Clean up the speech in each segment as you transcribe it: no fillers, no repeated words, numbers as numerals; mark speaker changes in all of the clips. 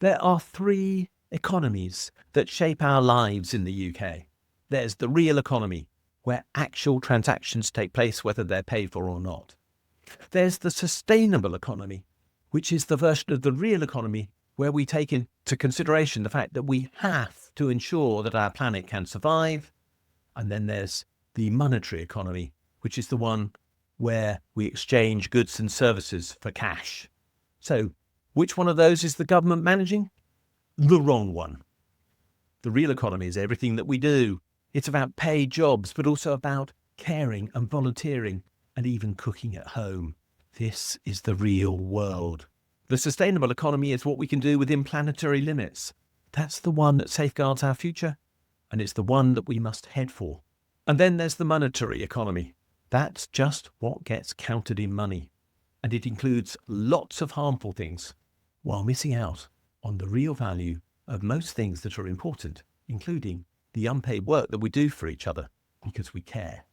Speaker 1: There are three economies that shape our lives in the UK. There's the real economy, where actual transactions take place whether they're paid for or not. There's the sustainable economy, which is the version of the real economy where we take into consideration the fact that we have to ensure that our planet can survive. And then there's the monetary economy, which is the one where we exchange goods and services for cash. So, which one of those is the government managing? The wrong one. The real economy is everything that we do. It's about paid jobs, but also about caring and volunteering and even cooking at home. This is the real world. The sustainable economy is what we can do within planetary limits. That's the one that safeguards our future, and it's the one that we must head for. And then there's the monetary economy. That's just what gets counted in money. And it includes lots of harmful things, while missing out on the real value of most things that are important, including the unpaid work that we do for each other because we care.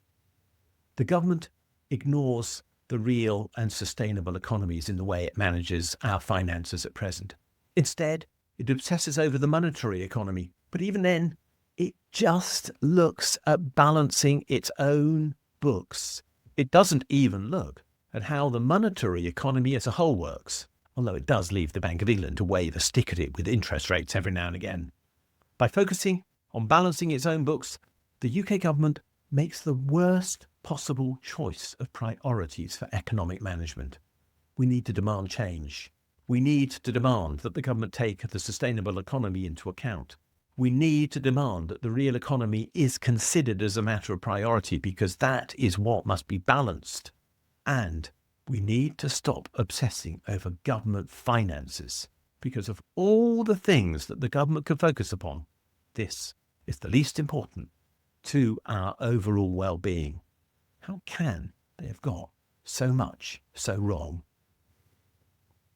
Speaker 1: The government ignores the real and sustainable economies in the way it manages our finances at present. Instead, it obsesses over the monetary economy. But even then, it just looks at balancing its own books. It doesn't even look at how the monetary economy as a whole works, although it does leave the Bank of England to wave a stick at it with interest rates every now and again. By focusing on balancing its own books, the UK government makes the worst possible choice of priorities for economic management. We need to demand change. We need to demand that the government take the sustainable economy into account. We need to demand that the real economy is considered as a matter of priority because that is what must be balanced. And we need to stop obsessing over government finances because of all the things that the government can focus upon. This is the least important to our overall well-being. How can they have got so much so wrong?